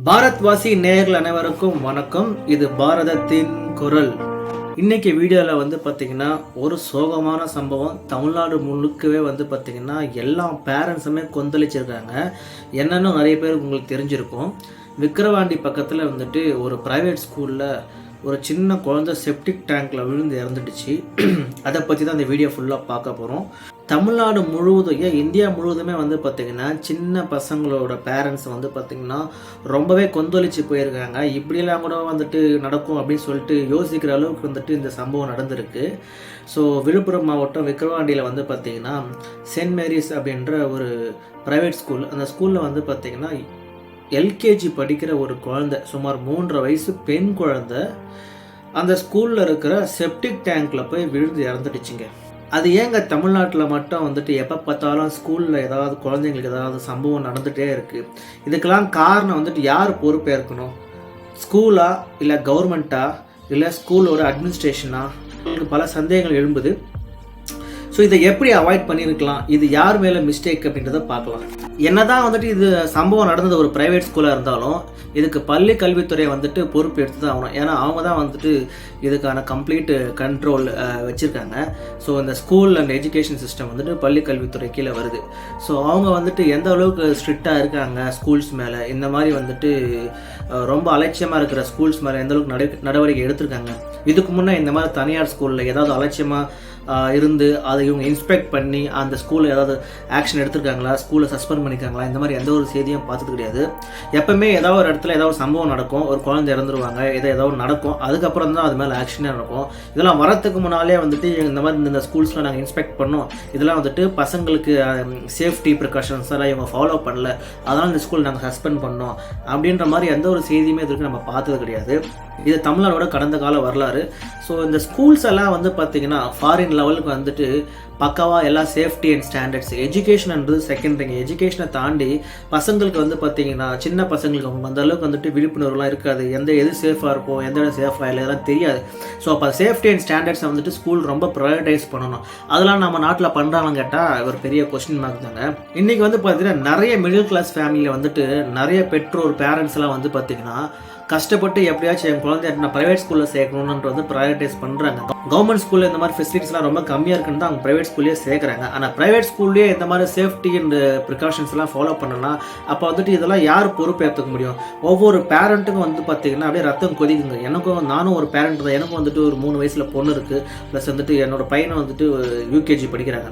பாரத்வாசி நேயர்கள் அனைவருக்கும் வணக்கம். இது பாரதத்தின் குரல். இன்னைக்கு வீடியோவில் பார்த்தீங்கன்னா ஒரு சோகமான சம்பவம் தமிழ்நாடு முழுக்கவே பார்த்தீங்கன்னா எல்லா பேரண்ட்ஸுமே கொந்தளிச்சிருக்காங்க. என்னன்னு நிறைய பேருக்கு உங்களுக்கு தெரிஞ்சிருக்கும். விக்கிரவாண்டி பக்கத்தில் ஒரு ப்ரைவேட் ஸ்கூலில் ஒரு சின்ன குழந்தை செப்டிக் டேங்க்கில் விழுந்து இறந்துடுச்சு. அதை பற்றி தான் இந்த வீடியோ ஃபுல்லாக பார்க்க போகிறோம். தமிழ்நாடு முழுவதும் இந்தியா முழுவதுமே பார்த்திங்கன்னா சின்ன பசங்களோட பேரண்ட்ஸ் பார்த்திங்கன்னா ரொம்பவே கொந்தளிச்சு போயிருக்காங்க. இப்படியெல்லாம் கூட நடக்கும் அப்படின்னு சொல்லிட்டு யோசிக்கிற அளவுக்கு இந்த சம்பவம் நடந்திருக்கு. ஸோ விழுப்புரம் மாவட்டம் விக்கிரவாண்டியில் பார்த்திங்கன்னா சென்ட் மேரிஸ் அப்படின்ற ஒரு ப்ரைவேட் ஸ்கூல். அந்த ஸ்கூலில் பார்த்திங்கன்னா எல்கேஜி படிக்கிற ஒரு குழந்தை, சுமார் 3.5 வயசு பெண் குழந்தை அந்த ஸ்கூலில் இருக்கிற செப்டிக் டேங்க்கில் போய் விழுந்து இறந்துடுச்சுங்க. அது ஏங்க தமிழ்நாட்டில் மட்டும் எப்போ பார்த்தாலும் ஸ்கூலில் ஏதாவது குழந்தைங்களுக்கு ஏதாவது சம்பவம் நடந்துகிட்டே இருக்குது. இதுக்கெல்லாம் காரணம் யார் பொறுப்பேற்கணும்? ஸ்கூலா இல்லை கவர்மெண்ட்டா இல்லை ஸ்கூலோட அட்மினிஸ்ட்ரேஷனா? பல சந்தேகங்கள் எழும்புது. ஸோ இதை எப்படி அவாய்ட் பண்ணியிருக்கலாம்? இது யார் மேலே மிஸ்டேக் அப்படின்றத பார்க்கலாம். என்னதான் இது சம்பவம் நடந்தது ஒரு ப்ரைவேட் ஸ்கூலாக இருந்தாலும் இதுக்கு பள்ளி கல்வித்துறை பொறுப்பு எடுத்து தான் ஆகணும். ஏன்னா அவங்க தான் இதுக்கான கம்ப்ளீட் கண்ட்ரோல் வச்சுருக்காங்க. ஸோ இந்த ஸ்கூல் அண்ட் எஜுகேஷன் சிஸ்டம் பள்ளி கல்வித்துறை கீழே வருது. ஸோ அவங்க எந்த அளவுக்கு ஸ்ட்ரிக்டாக இருக்காங்க ஸ்கூல்ஸ் மேலே, இந்த மாதிரி ரொம்ப அலட்சியமாக இருக்கிற ஸ்கூல்ஸ் மேலே எந்த அளவுக்கு நடவடிக்கை எடுத்திருக்காங்க. இதுக்கு முன்னே இந்த மாதிரி தனியார் ஸ்கூலில் ஏதாவது அலட்சியமாக இருந்து அதை இவங்க இன்ஸ்பெக்ட் பண்ணி அந்த ஸ்கூலில் ஏதாவது ஆக்ஷன் எடுத்திருக்காங்களா, ஸ்கூலை சஸ்பெண்ட் பண்ணியிருக்காங்களா, இந்த மாதிரி எந்த ஒரு செய்தியும் பார்த்தது கிடையாது. எப்பவுமே ஏதாவது ஒரு இடத்துல ஏதாவது சம்பவம் நடக்கும், ஒரு குழந்தை இறந்துருவாங்க, ஏதாவது நடக்கும், அதுக்கப்புறம் தான் அது மேலே ஆக்ஷனே நடக்கும். இதெல்லாம் வரத்துக்கு முன்னாலே இந்த மாதிரி இந்த ஸ்கூல்ஸில் நாங்கள் இன்ஸ்பெக்ட் பண்ணோம், இதெல்லாம் பசங்களுக்கு சேஃப்டி ப்ரிகாஷன்ஸ் எல்லாம் இவங்க ஃபாலோ பண்ணல, அதனால் இந்த ஸ்கூல் நாங்கள் சஸ்பெண்ட் பண்ணோம் அப்படின்ற மாதிரி எந்த ஒரு செய்தியுமே இதுக்கு நம்ம பார்த்தது கிடையாது. இது தமிழ்நாடோட கடந்த கால வரலாறு. ஸோ இந்த ஸ்கூல்ஸ் எல்லாம் பார்த்தீங்கன்னா ஃபாரின் லெவலுக்கு பக்காவாக எல்லா சேஃப்டி அண்ட் ஸ்டாண்டர்ட்ஸ், எஜுகேஷன்ன்றது செகண்டரிங்க. எஜுகேஷனை தாண்டி பசங்களுக்கு பார்த்தீங்கன்னா சின்ன பசங்களுக்கு அவங்க அந்த அளவுக்கு விழிப்புணர்வுலாம் இருக்காது. எது சேஃபாக இருக்கும், எந்த இடம் சேஃபாக இல்லை, இதெல்லாம் தெரியாது. ஸோ அப்போ சேஃப்டி அண்ட் ஸ்டாண்டர்ட்ஸை ஸ்கூல் ரொம்ப ப்ரையாரிட்டைஸ் பண்ணணும். அதெல்லாம் நம்ம நாட்டில் பண்ணுறாங்கன்னு கேட்டால் ஒரு பெரிய கொஸ்டின் மார்க் தாங்க. இன்றைக்கி பார்த்தீங்கன்னா நிறைய மிடில் கிளாஸ் ஃபேமிலியில் நிறைய பெற்றோர் பேரண்ட்ஸ்லாம் பார்த்தீங்கன்னா கஷ்டப்பட்டு எப்படியாச்சும் என் குழந்தைய நான் ப்ரைவேட் ஸ்கூலில் சேர்க்கணுன்றது ப்ரையாரிட்டைஸ் பண்ணுறாங்க. கவர்மெண்ட் ஸ்கூலில் இந்த மாதிரி ஃபெசிலிட்டிஸ்லாம் ரொம்ப கம்மியாக இருக்குன்னு தான் அவங்க ப்ரைவேட் ஸ்கூல்லேயே சேர்க்குறாங்க. ஆனால் ப்ரைவேட் ஸ்கூல்லேயே இந்த மாதிரி சேஃப்டி அண்ட் ப்ரிகாஷன்ஸ்லாம் ஃபாலோ பண்ணலாம். அப்போ இதெல்லாம் யார் பொறுப்பேற்றுக்க முடியும்? ஒவ்வொரு பேரண்ட்டுக்கும் பார்த்தீங்கன்னா அப்படியே ரத்தம் கொதிக்குங்க. நானும் ஒரு பேரண்ட் தான். எனக்கும் ஒரு 3 வயசில் பொண்ணு இருக்குது. ப்ளஸ் என்னோட பையனை யூகேஜி படிக்கிறாங்க.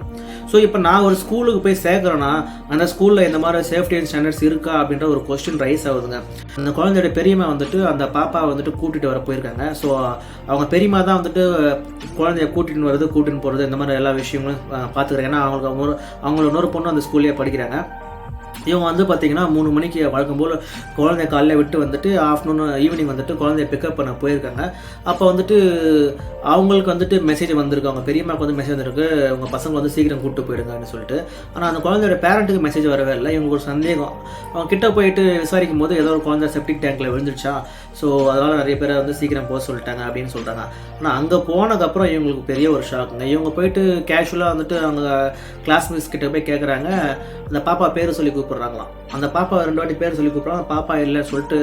ஸோ இப்போ நான் ஒரு ஸ்கூலுக்கு போய் சேர்க்குறேன்னா அந்த ஸ்கூலில் இந்த மாதிரி சேஃப்டி அண்ட் ஸ்டாண்டர்ட்ஸ் இருக்கா அப்படின்ற ஒரு கொஸ்டின் ரைஸ் ஆகுதுங்க. அந்த குழந்தையோட பெரியம்மா அந்த பாப்பாவை கூட்டிகிட்டு வர போயிருக்காங்க. ஸோ அவங்க பெரியம்மா தான் குழந்தைய கூட்டின்னு போகிறது இந்த மாதிரி எல்லா விஷயங்களும் பார்த்துக்கிறாங்க. ஏன்னா அவங்களோட இன்னொரு பொண்ணு அந்த ஸ்கூல்லேயே படிக்கிறாங்க. இவங்க பார்த்தீங்கன்னா 3 மணிக்கு வழக்கம் போல் குழந்தைய காலையில் விட்டு ஆஃப்டர்நூன் ஈவினிங் குழந்தைய பிக்கப் பண்ண போயிருக்காங்க. அப்போ அவங்களுக்கு மெசேஜ் வந்திருக்கு, அவங்க பெரியம்மாவுக்கு மெசேஜ் வந்திருக்கு, உங்கள் பசங்க சீக்கிரம் கூப்பிட்டு போயிடுங்கன்னு சொல்லிட்டு. ஆனால் அந்த குழந்தையோட பேரண்ட்டுக்கு மெசேஜ் வரவே இல்லை. இவங்களுக்கு ஒரு சந்தேகம். அவங்க கிட்ட போயிட்டு விசாரிக்கும் போது ஏதோ ஒரு குழந்தை செப்டிக் டேங்க்கில் விழுந்துருச்சா, ஸோ அதனால் நிறைய பேரை சீக்கிரம் போக சொல்லிட்டாங்க அப்படின்னு சொல்கிறாங்க. ஆனால் அங்கே போனதுக்கப்புறம் இவங்களுக்கு பெரிய ஒரு ஷாக்குங்க. இவங்க போயிட்டு கேஷுவலாக அவங்க கிளாஸ் மிஸ் கிட்ட போய் கேட்குறாங்க, அந்த பாப்பா பேர் சொல்லி கூப்பிட்றாங்களாம். அந்த பாப்பா 2 வாட்டி பேர் சொல்லி கூப்பிட்றாங்க. பாப்பா இல்லைன்னு சொல்லிட்டு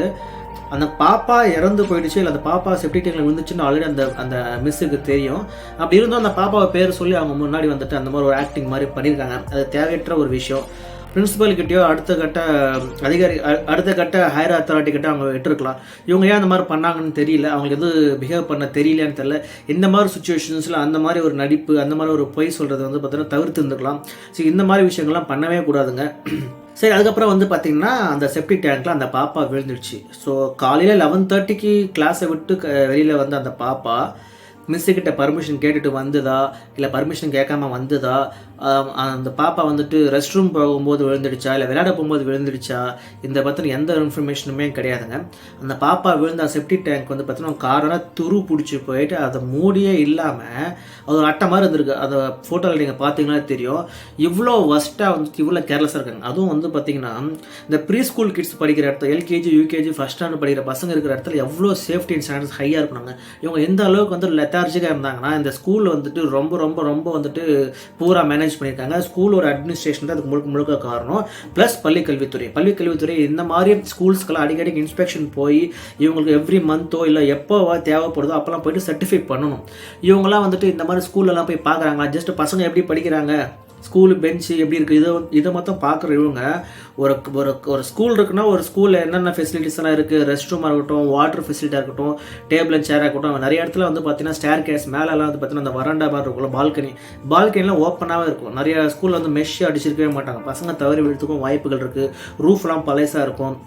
அந்த பாப்பா இறந்து போயிடுச்சு, இல்லை அந்த பாப்பா செப்டிக் டேங்க்ல விழுந்துச்சுன்னு ஆல்ரெடி அந்த மிஸ்ஸுக்கு தெரியும். அப்படி இருந்தும் அந்த பாப்பாவை பேர் சொல்லி அவங்க முன்னாடி அந்த மாதிரி ஒரு ஆக்டிங் மாதிரி பண்ணியிருக்காங்க. அது தேவையற்ற ஒரு விஷயம். பிரின்சிபல்கிட்டயோ அடுத்த கட்ட ஹையர் அத்தாரிட்டி கிட்ட அவங்க விட்டுருக்கலாம். இவங்க ஏன் அந்த மாதிரி பண்ணாங்கன்னு தெரியல, அவங்களுக்கு எதுவும் பிஹேவ் பண்ண தெரியலன்னு தெரியல. இந்த மாதிரி சுச்சுவேஷன்ஸில் அந்த மாதிரி ஒரு நடிப்பு, அந்த மாதிரி ஒரு பொய் சொல்கிறது பார்த்தீங்கன்னா தவிர்த்து இருந்துக்கலாம். ஸோ இந்த மாதிரி விஷயங்கள்லாம் பண்ணவே கூடாதுங்க. சரி, அதுக்கப்புறம் பார்த்தீங்கன்னா அந்த செப்டிக் டேங்க்கில் அந்த பாப்பா விழுந்துடுச்சு. ஸோ காலையில் 11:30க்கு கிளாஸை விட்டு வெளியில் அந்த பாப்பா மிஸ்ஸுக்கிட்ட பர்மிஷன் கேட்டுட்டு வந்ததா இல்லை பர்மிஷன் கேட்காம வந்ததா, அந்த பாப்பா ரெஸ்ட் ரூம் போகும்போது விழுந்துடுச்சா இல்லை விளையாட போகும்போது விழுந்துடுச்சா, இந்த பற்றின எந்த இன்ஃபர்மேஷனுமே கிடையாதுங்க. அந்த பாப்பா விழுந்த செப்டிக் டேங்க் பார்த்தீங்கன்னா காரணம் துரு பிடிச்சி போயிட்டு அதை மூடியே இல்லாமல் அது ஒரு அட்டை மாதிரி இருந்திருக்கு. அதை ஃபோட்டோவில் நீங்கள் பார்த்தீங்கன்னா தெரியும். இவ்வளோ ஒஸ்ட்டாக இவ்வளோ கேர்லெஸ்ஸாக இருக்காங்க. அதுவும் பார்த்தீங்கன்னா இந்த ப்ரீ ஸ்கூல் கிட்ஸ் படிக்கிற இடத்துல எல்கேஜி யூகேஜி ஃபஸ்ட் ஸ்டாண்டர்ட் படிக்கிற பசங்க இருக்கிற இடத்துல எவ்வளோ சேஃப்டி அண்ட் ஸ்டாண்டர்ட்ஸ் ஹையாக இருக்கணுங்க. இவங்க எந்த அளவுக்கு லெத்தார்ஜிக்காக இருந்தாங்கன்னா இந்த ஸ்கூல் வந்துட்டு ரொம்ப ரொம்ப ரொம்ப வந்துட்டு பூரா மேனேஜ் பண்ணியிருக்காங்க. ஸ்கூலோட அட்மினிஸ்ட்ரேஷன் தான் அதுக்கு முழுக்க முழுக்க காரணம். ப்ளஸ் பள்ளிக்கல்வித்துறை இந்த மாதிரி ஸ்கூல்ஸ்க்கெல்லாம் அடிக்கடி இன்ஸ்பெக்ஷன் போய் இவங்களுக்கு எவ்ரி மந்த்தோ இல்லை எப்போ தேவைப்படுதோ அப்போல்லாம் போயிட்டு சர்டிஃபை பண்ணணும். இவங்கெல்லாம் வந்துட்டு இந்த மாதிரி ஸ்கூல்லலாம் போய் பார்க்குறாங்களா? ஜஸ்ட் பசங்க எப்படி படிக்கிறாங்க, ஸ்கூலு பெஞ்சு எப்படி இருக்குது, இதை மொத்தம் பார்க்குற இவங்க ஒரு ஸ்கூல் இருக்குன்னா ஒரு ஸ்கூலில் என்னென்ன ஃபெசிலிட்டிஸ்லாம் இருக்குது, ரெஸ்ட் ரூமாக இருக்கட்டும், வாட்டர் ஃபெசிலிட்டியாக இருக்கட்டும், டேபிள் அண்ட் சேராக இருக்கட்டும், நிறைய இடத்துல வந்து பார்த்தீங்கன்னா ஸ்டேர் கேஸ் மேலெல்லாம் வந்து பார்த்தீங்கன்னா அந்த வராண்டா மாதிரி இருக்கும்ல, பால்கனிலாம் ஓப்பனாகவே இருக்கும். நிறைய ஸ்கூலில் வந்து மெஷ் அடிச்சிருக்கவே மாட்டாங்க. பசங்க தவறி விழுத்துக்கும் வாய்ப்புகள் இருக்குது. ரூஃப்லாம் பழைசாக இருக்கும்.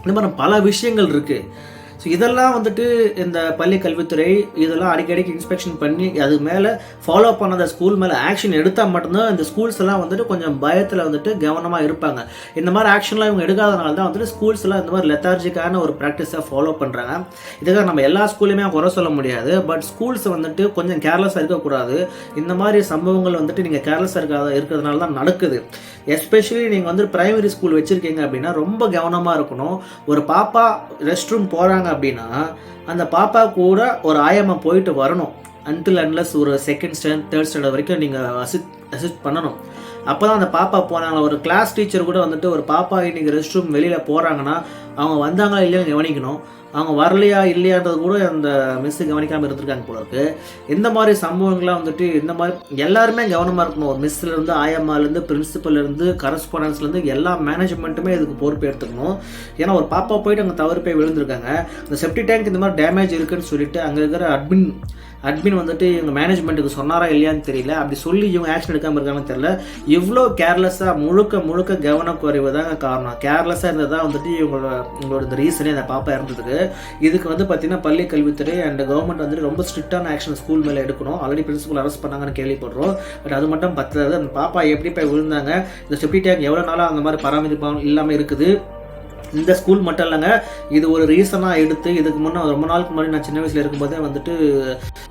இந்த மாதிரி பல விஷயங்கள் இருக்குது. ஸோ இதெல்லாம் வந்துட்டு இந்த பள்ளி கல்வித்துறை இதெல்லாம் அடிக்கடிக்கு இன்ஸ்பெக்ஷன் பண்ணி அது மேலே ஃபாலோ பண்ணாத ஸ்கூல் மேலே ஆக்ஷன் எடுத்தால் மட்டும்தான் இந்த ஸ்கூல்ஸ் எல்லாம் வந்துட்டு கொஞ்சம் பயத்தில் வந்துட்டு கவனமாக இருப்பாங்க. இந்த மாதிரி ஆக்ஷன்லாம் இவங்க எடுக்காதனால தான் வந்துட்டு ஸ்கூல்ஸ் எல்லாம் இந்த மாதிரி லெத்தார்ஜிக்கான ஒரு ப்ராக்டிஸாக ஃபாலோ பண்ணுறாங்க. இதுக்காக நம்ம எல்லா ஸ்கூல்லையுமே குறை சொல்ல முடியாது. பட் ஸ்கூல்ஸ் வந்துட்டு கொஞ்சம் கேர்லெஸ்ஸாக இருக்கக்கூடாது. இந்த மாதிரி சம்பவங்கள் வந்துட்டு நீங்கள் கேர்லெஸ்ஸாக இருக்கிறதுனால தான் நடக்குது. எஸ்பெஷலி நீங்கள் வந்து பிரைமரி ஸ்கூல் வச்சுருக்கீங்க அப்படின்னா ரொம்ப கவனமாக இருக்கணும். ஒரு பாப்பா ரெஸ்ட் ரூம் போகிறாங்க அப்படின்னா அந்த பாப்பா கூட ஒரு ஆயம்மா போயிட்டு வரணும். அன்டில் அன்லஸ் ஒரு செகண்ட் ஸ்டாண்டர்ட் தேர்ட் ஸ்டாண்டர்ட் வரைக்கும் நீங்கள் அசிஸ்ட் பண்ணணும். அப்போ தான் அந்த பாப்பா போனாங்க. ஒரு கிளாஸ் டீச்சர் கூட வந்துட்டு ஒரு பாப்பா இன்றைக்கி ரெஸ்ட் ரூம் வெளியில் போகிறாங்கன்னா அவங்க வந்தாங்களா இல்லையான்னு கவனிக்கணும். அவங்க வரலையா இல்லையான்றது கூட அந்த மிஸ்ஸு கவனிக்காமல் இருந்திருக்காங்க போல இருக்குது. இந்த மாதிரி சம்பவங்கள்லாம் வந்துட்டு இந்த மாதிரி எல்லாருமே கவனமாக இருக்கணும். ஒரு மிஸ்லேருந்து ஆயம்மாலேருந்து பிரின்சிபல்லேருந்து கரஸ்பாண்டன்ஸ்லேருந்து எல்லா மேனேஜ்மெண்ட்டுமே இதுக்கு பொறுப்பு எடுத்துக்கணும். ஏன்னா ஒரு பாப்பா போயிட்டு அங்கே தவறு போய் விழுந்திருக்காங்க. இந்த செப்டி டேங்க் இந்த மாதிரி டேமேஜ் இருக்குன்னு சொல்லிட்டு அங்கே இருக்கிற அட்மின் வந்துட்டு இவங்க மேனேஜ்மெண்ட்டுக்கு சொன்னாரா இல்லையான்னு தெரியல. அப்படி சொல்லி இவங்க ஆக்ஷன் எடுக்காமல் இருக்காங்கன்னு தெரியல. இவ்வளோ கேர்லெஸ்ஸாக முழுக்க கவனக்குறைவு தாங்க காரணம். கேர்லெஸ்ஸாக இருந்தது தான் வந்துட்டு இவங்களோட இந்த ரீசனே அந்த பாப்பா இறந்ததுக்கு. இதுக்கு வந்து பார்த்தீங்கன்னா பள்ளி கல்வித்துறை அண்ட் கவர்மெண்ட் வந்துட்டு ரொம்ப ஸ்ட்ரிக்டான ஆக்ஷன் ஸ்கூல் மேலே எடுக்கணும். ஆல்ரெடி பிரின்சிபல் அரெஸ்ட் பண்ணாங்கன்னு கேள்விப்படுறோம். பட் அது மட்டும் பத்தாது. அந்த பாப்பா எப்படி போய் விழுந்தாங்க, இந்த செப்டி டேங்க் எவ்வளோ நாளாக அந்த மாதிரி பராமரிப்பு இல்லாமல் இருக்குது. இந்த ஸ்கூல் மட்டும் இல்லைங்க, இது ஒரு ரீசனாக எடுத்து இதுக்கு முன்னே ரொம்ப நாளுக்கு முன்னாடி நான் சின்ன வயசில் இருக்கும்போதே வந்துட்டு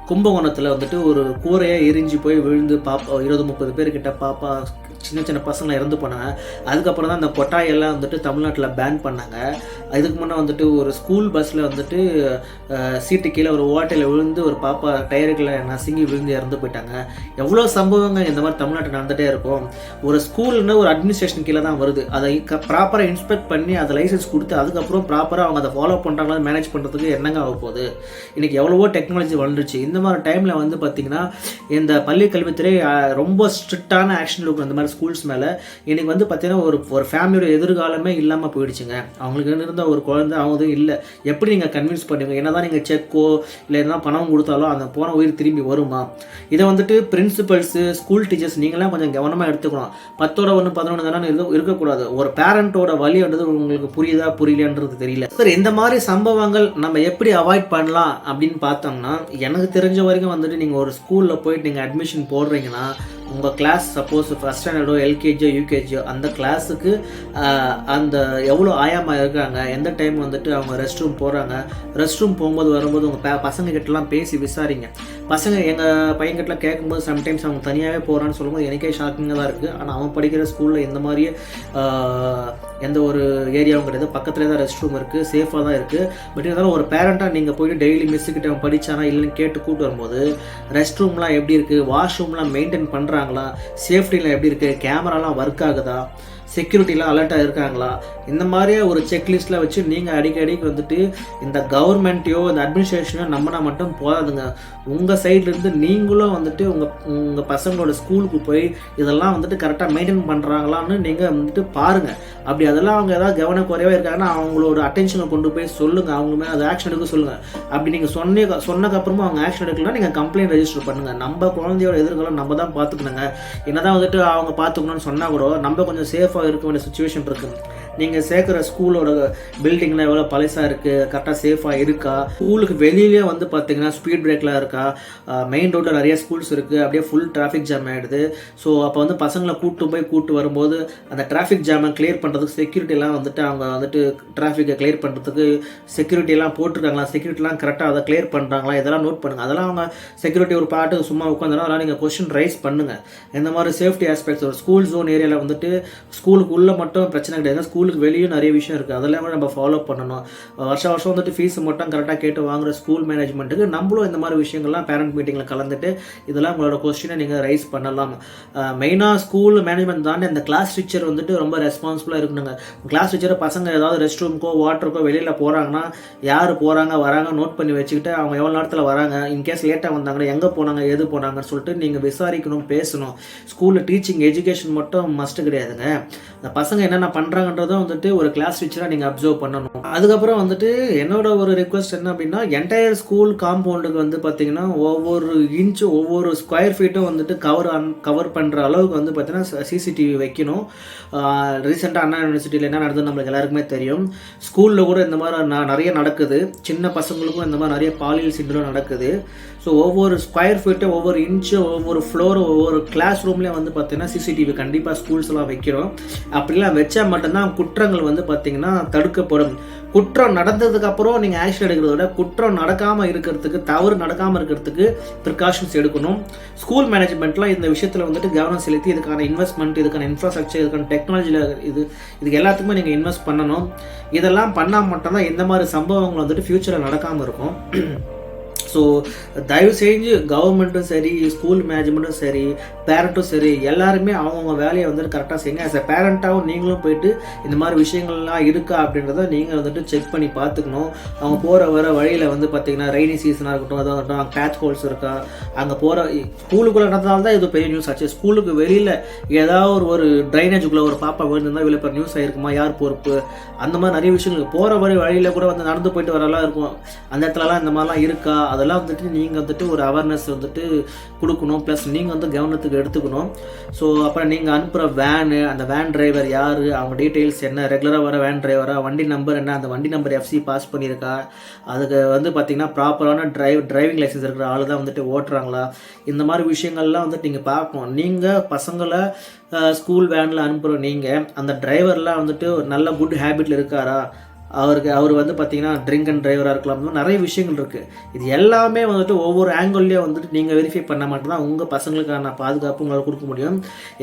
கும்பகோணத்தில் வந்துட்டு ஒரு கூரையை எரிஞ்சு போய் விழுந்து பாப்பா 20-30 பேர்கிட்ட பாப்பா சின்ன பசங்களை இறந்து போனாங்க. அதுக்கப்புறம் தான் அந்த கொட்டாயெல்லாம் வந்துட்டு தமிழ்நாட்டில் பேன் பண்ணாங்க. இதுக்கு முன்னே வந்துட்டு ஒரு ஸ்கூல் பஸ்ஸில் வந்துட்டு சீட்டு கீழே ஒரு ஓட்டையில் விழுந்து ஒரு பாப்பா டயருக்குள்ள நசுங்கி விழுந்து இறந்து போயிட்டாங்க. எவ்வளோ சம்பவங்கள் இந்த மாதிரி தமிழ்நாட்டில் நடந்துகிட்டே இருக்கும். ஒரு ஸ்கூல்னு ஒரு அட்மினிஸ்ட்ரேஷன் கீழே தான் வருது. அதை ப்ராப்பராக இன்ஸ்பெக்ட் பண்ணி அதை லைசன்ஸ் கொடுத்து அதுக்கப்புறம் ப்ராப்பராக அவங்க அதை ஃபாலோ பண்ணுறாங்களா மேனேஜ் பண்ணுறதுக்கு என்னங்க ஆக போகுது. இன்றைக்கி எவ்வளவோ டெக்னாலஜி வளர்ந்துச்சு. இந்த மாதிரி டைமில் வந்து பார்த்திங்கன்னா இந்த பள்ளி கல்வித்துறை ரொம்ப ஸ்ட்ரிக்டான ஆக்ஷன் எடுக்கணும் இந்த மாதிரி ஸ்கூல்ஸ் மேலே. இன்றைக்கி வந்து பார்த்திங்கன்னா ஒரு ஃபேமிலியோட எதிர்காலமே இல்லாமல் போயிடுச்சுங்க. அவங்களுக்கு இருந்த ஒரு குழந்தை அவங்க இல்லை. எப்படி நீங்கள் கன்வின்ஸ் பண்ணுவீங்க? என்ன தான் நீங்கள் செக்கோ இல்லை என்ன பணம் கொடுத்தாலும் அந்த போன உயிர் திரும்பி வருமா? இதை வந்துட்டு பிரின்சிபல்ஸு ஸ்கூல் டீச்சர்ஸ் நீங்களாம் கொஞ்சம் கவனமாக எடுத்துக்கணும். 10 1 11 தானே இருக்கக்கூடாது. ஒரு பேரண்ட்டோட வழின்றது உங்களுக்கு புரியுதா புரியலன்றது தெரியல. சார் இந்த மாதிரி சம்பவங்கள் நம்ம எப்படி அவாய்ட் பண்ணலாம் அப்படின்னு பார்த்தோம்னா, எனக்கு தெரிஞ்ச வரைக்கும் வந்துட்டு நீங்கள் ஒரு ஸ்கூலில் போயிட்டு நீங்கள் அட்மிஷன் போடுறீங்கன்னா உங்கள் கிளாஸ் சப்போஸ் ஃபஸ்ட் ஸ்டாண்டர்டோ எல்கேஜியோ யூகேஜியோ அந்த கிளாஸுக்கு அந்த எவ்வளோ ஆயாமா இருக்காங்க, எந்த டைம் வந்துட்டு அவங்க ரெஸ்ட் ரூம் போகிறாங்க, ரெஸ்ட் ரூம் போகும்போது வரும்போது உங்கள் பசங்க கிட்டலாம் பேசி விசாரிங்க. பசங்க எங்கள் பையன்கிட்டலாம் கேட்கும்போது சம்டைம்ஸ் அவங்க தனியாகவே போகிறான்னு சொல்லும்போது எனக்கே ஷாக்கிங்காக தான் இருக்குது. ஆனால் அவன் படிக்கிற ஸ்கூலில் இந்த மாதிரியே எந்த ஒரு ஏரியாவும் கிடையாது. பக்கத்துலேயே தான் ரெஸ்ட் ரூம் இருக்குது, சேஃபாக தான் இருக்குது. பட் இருந்தாலும் ஒரு பேரண்ட்டாக நீங்கள் போய்ட்டு டெய்லி மிஸ்ஸுக்கிட்ட அவன் படித்தானா இல்லைன்னு கேட்டு கூப்பிட்டு வரும்போது ரெஸ்ட் ரூம்லாம் எப்படி இருக்குது, வாஷ்ரூம்லாம் மெயின்டைன் பண்ணுறாங்களா, சேஃப்டிலாம் எப்படி இருக்குது, கேமராலாம் ஒர்க் ஆகுதா, செக்யூரிட்டிலாம் அலர்ட்டாக இருக்காங்களா, இந்த மாதிரியே ஒரு செக்லிஸ்ட்டில் வச்சு நீங்கள் அடிக்கடிக்கு வந்துட்டு இந்த கவர்மெண்ட்டையோ இந்த அட்மினிஸ்ட்ரேஷனையோ நம்பினா மட்டும் போதாதுங்க. உங்கள் சைட்லேருந்து நீங்களும் வந்துட்டு உங்கள் பசங்களோட ஸ்கூலுக்கு போய் இதெல்லாம் வந்துட்டு கரெக்டாக மெயின்டைன் பண்ணுறாங்களான்னு நீங்கள் வந்துட்டு பாருங்கள். அப்படி அதெல்லாம் அவங்க ஏதாவது கவனக்குறைவாக இருக்காங்கன்னா அவங்களோட அட்டென்ஷனை கொண்டு போய் சொல்லுங்கள். அவங்களுமே அதை ஆக்ஷன் எடுக்க சொல்லுங்கள். அப்படி நீங்கள் சொன்னதுக்கப்புறமா அவங்க ஆக்ஷன் எடுக்கலாம், நீங்கள் கம்ப்ளைண்ட் ரெஜிஸ்டர் பண்ணுங்கள். நம்ம குழந்தையோட எதிர்காலம் நம்ம தான் பார்த்துக்கணுங்க. என்ன தான் வந்துட்டு அவங்க பார்த்துக்கணும்னு சொன்னால் கூட நம்ம கொஞ்சம் சேஃபாக இருக்க வேண்டிய சுச்சுவேஷன் இருக்குது. நீங்கள் சேர்க்குற ஸ்கூலோட பில்டிங்லாம் எவ்வளோ பழசாக இருக்குது, கரெக்டாக சேஃபாக இருக்கா, ஸ்கூலுக்கு வெளியிலே வந்து பார்த்தீங்கன்னா ஸ்பீட் பிரேக்லாம் இருக்கா, மெயின் ரோட்டில் நிறைய ஸ்கூல்ஸ் இருக்குது, அப்படியே ஃபுல் டிராஃபிக் ஜாம் ஆகிடுது. ஸோ அப்போ வந்து பசங்களை கூப்பிட்டு வரும்போது அந்த டிராஃபிக் ஜாமை கிளியர் பண்ணுறதுக்கு செக்யூரிட்டிலாம் வந்துட்டு அவங்க வந்துட்டு டிராஃபிக்கை கிளியர் பண்ணுறதுக்கு செக்யூரிட்டிலாம் போட்டிருக்காங்களா, செக்யூரிட்டிலாம் கரெக்டாக அதை கிளியர் பண்ணுறாங்களா, இதெல்லாம் நோட் பண்ணுங்கள். அதெல்லாம் அவங்க செக்யூரிட்டி ஒரு பாட்டுக்கு சும்மா உட்காந்துனா அதெல்லாம் நீங்கள் கொஸ்டின் ரைஸ் பண்ணுங்கள். இந்த மாதிரி சேஃப்டி ஆஸ்பெக்ட்ஸ் ஒரு ஸ்கூல் ஜோன் ஏரியாவில் வந்துட்டு ஸ்கூலுக்கு உள்ளே மட்டும் பிரச்சனை கிடையாது. ஸ்கூலுக்கு வெளியும் நிறைய விஷயம் இருக்குது, அதெல்லாம் கூட நம்ம ஃபாலோ பண்ணணும். வருஷம் வருஷம் வந்துட்டு ஃபீஸ் மட்டும் கரெக்டாக கேட்டு வாங்குகிற ஸ்கூல் மேனேஜ்மெண்ட்டுக்கு நம்மளும் இந்த மாதிரி விஷயங்கள்லாம் பேரண்ட் மீட்டிங்கில் கலந்துட்டு இதெல்லாம் உங்களோட கொஸ்டினை நீங்கள் ரைஸ் பண்ணலாம். மெயினாக ஸ்கூல் மேனேஜ்மெண்ட் தாண்டி அந்த கிளாஸ் டீச்சர் வந்துட்டு ரொம்ப ரெஸ்பான்சிபிளாக இருக்கணுங்க. கிளாஸ் டீச்சரை பசங்க ஏதாவது ரெஸ்ட் ரூமுக்கோ வாட்டருக்கோ வெளியில் போகிறாங்கன்னா யார் போகிறாங்க வராங்க நோட் பண்ணி வச்சுக்கிட்டு அவங்க எவ்வளோ நேரத்தில் வராங்க, இன்கேஸ் லேட்டாக வந்தாங்கன்னா எங்கே போனாங்க எது போனாங்கன்னு சொல்லிட்டு நீங்கள் விசாரிக்கணும், பேசணும். ஸ்கூலில் டீச்சிங் எஜுகேஷன் மட்டும் மஸ்ட்டு கிடையாதுங்க. அந்த பசங்க என்னென்ன பண்ணுறாங்கன்றதும் வந்துட்டு ஒரு கிளாஸ் டீச்சராக நீங்கள் அப்சர்வ் பண்ணணும். அதுக்கப்புறம் வந்துட்டு என்னோட ஒரு ரிக்வெஸ்ட் என்ன அப்படின்னா, என்டையர் ஸ்கூல் காம்பவுண்டுக்கு வந்து பார்த்தீங்கன்னா ஒவ்வொரு இன்ச்சு ஒவ்வொரு ஸ்கொயர் ஃபீட்டும் வந்துட்டு கவர் பண்ணுற அளவுக்கு வந்து பார்த்தீங்கன்னா சிசிடிவி வைக்கணும். ரீசெண்டாக அண்ணா யூனிவர்சிட்டியில் என்ன நடந்தது நம்மளுக்கு எல்லாருக்குமே தெரியும். ஸ்கூலில் கூட இந்த மாதிரி நிறைய நடக்குது. சின்ன பசங்களுக்கும் இந்த மாதிரி நிறைய பாலியல் சிண்ட்ரோம் நடக்குது. ஸோ ஒவ்வொரு ஸ்கொயர் ஃபீட்டு ஒவ்வொரு இன்ச்சு ஒவ்வொரு ஃப்ளோரு ஒவ்வொரு கிளாஸ் ரூம்லேயும் வந்து பார்த்தீங்கன்னா சிசிடிவி கண்டிப்பாக ஸ்கூல்ஸ்லாம் வைக்கிறோம். அப்படிலாம் வச்சா மட்டும்தான் குற்றங்கள் வந்து பார்த்தீங்கன்னா தடுக்கப்படும். குற்றம் நடந்ததுக்கப்புறம் நீங்கள் ஆக்ஷன் எடுக்கிறத விட குற்றம் நடக்காமல் இருக்கிறதுக்கு, தவறு நடக்காமல் இருக்கிறதுக்கு ப்ரிகாஷன்ஸ் எடுக்கணும். ஸ்கூல் மேனேஜ்மெண்ட்லாம் இந்த விஷயத்தில் வந்துட்டு கவனம் செலுத்தி இதுக்கான இன்வெஸ்ட்மெண்ட், இதுக்கான இன்ஃப்ராஸ்ட்ரக்சர், இதுக்கான டெக்னாலஜியில் இதுக்கு எல்லாத்துக்குமே நீங்கள் இன்வெஸ்ட் பண்ணணும். இதெல்லாம் பண்ணால் மட்டும்தான் இந்த மாதிரி சம்பவங்கள் வந்துட்டு ஃப்யூச்சரில் நடக்காமல் இருக்கும். ஸோ தயவு செஞ்சு கவர்மெண்ட்டும் சரி, ஸ்கூல் மேனேஜ்மெண்ட்டும் சரி, பேரண்ட்டும் சரி, எல்லாருமே அவங்கவுங்க வேலையை வந்துட்டு கரெக்டாக செய்யுங்க. ஆஸ் எ பேரண்ட்டாகவும் நீங்களும் போயிட்டு இந்த மாதிரி விஷயங்கள்லாம் இருக்கா அப்படின்றத நீங்கள் வந்துட்டு செக் பண்ணி பார்த்துக்கணும். அவங்க போகிற வர வழியில் வந்து பார்த்தீங்கன்னா ரெய்னி சீசனாக இருக்கட்டும், அதாவது கேட்ச் ஹோல்ஸ் இருக்கா, அங்கே போகிற ஸ்கூலுக்குள்ளே நடந்தால்தான் தான் இது பெரிய நியூஸ் ஆச்சு. ஸ்கூலுக்கு வெளியில் ஏதாவது ஒரு ட்ரைனேஜுக்குள்ளே ஒரு பாப்பா விழுந்திருந்தால் இவ்வளோ பெரிய நியூஸ் ஆகிருக்குமா, யார் பொறுப்பு, அந்த மாதிரி நிறைய விஷயங்கள் போகிற வழியில் கூட வந்து நடந்து போயிட்டு வரலாம் இருக்கும். அந்த இடத்துலலாம் இந்த மாதிரிலாம் இருக்கா, அதெல்லாம் வந்துட்டு நீங்கள் வந்துட்டு ஒரு அவேர்னஸ் வந்துட்டு கொடுக்கணும். ப்ளஸ் நீங்கள் வந்து கவனத்துக்கு எடுத்துக்கணும். ஸோ அப்புறம் நீங்கள் அனுப்புகிற வேனு, அந்த வேன் டிரைவர் யார், அவங்க டீட்டெயில்ஸ் என்ன, ரெகுலராக வர வேன் டிரைவரா, வண்டி நம்பர் என்ன, அந்த வண்டி நம்பர் எஃப்சி பாஸ் பண்ணியிருக்கா, அதுக்கு வந்து பார்த்திங்கன்னா ப்ராப்பரான டிரைவிங் லைசன்ஸ் இருக்கிற ஆள் தான் வந்துட்டு ஓட்டுறாங்களா, இந்த மாதிரி விஷயங்கள்லாம் வந்துட்டு நீங்கள் பார்க்கணும். நீங்கள் பசங்களை ஸ்கூல் வேனில் அனுப்புகிற நீங்கள் அந்த டிரைவர்லாம் வந்துட்டு ஒரு நல்ல குட் ஹேபிட்டில் இருக்காரா, அவர் வந்து பார்த்தீங்கன்னா ட்ரிங்க் அண்ட் டிரைவராக இருக்கலாம், நிறைய விஷயங்கள் இருக்குது. இது எல்லாமே வந்துட்டு ஒவ்வொரு ஆங்கிள்லேயும் வந்துட்டு நீங்கள் வெரிஃபை பண்ண மட்டும்தான் உங்கள் பசங்களுக்கான பாதுகாப்பு உங்களால் கொடுக்க முடியும்.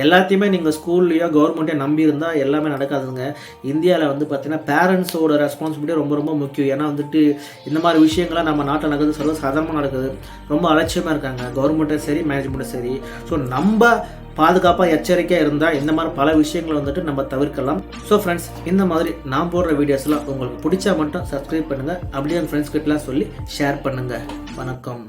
எல்லாத்தையுமே நீங்கள் ஸ்கூல்லையோ கவர்மெண்ட்டையோ நம்பி இருந்தால் எல்லாமே நடக்காதுங்க. இந்தியாவில் வந்து பார்த்தீங்கன்னா பேரண்ட்ஸோட ரெஸ்பான்சிபிலிட்டி ரொம்ப ரொம்ப முக்கியம். ஏன்னா வந்துட்டு இந்த மாதிரி விஷயங்கள்லாம் நம்ம நாட்டில் நடக்குது, சர்வசாதாரணமாக நடக்குது, ரொம்ப அலட்சியமாக இருக்காங்க கவர்மெண்ட்டும் சரி மேனேஜ்மெண்ட்டும் சரி. ஸோ நம்ம பாதுகாப்பாக எச்சரிக்கையாக இருந்தால் இந்த மாதிரி பல விஷயங்களை வந்துட்டு நம்ம தவிர்க்கலாம். ஸோ ஃப்ரெண்ட்ஸ், இந்த மாதிரி நான் போடுற வீடியோஸ்லாம் உங்களுக்கு பிடிச்சா மட்டும் சப்ஸ்கிரைப் பண்ணுங்கள். அப்படியே என் ஃப்ரெண்ட்ஸ் கிட்டலாம் சொல்லி ஷேர் பண்ணுங்கள். வணக்கம்.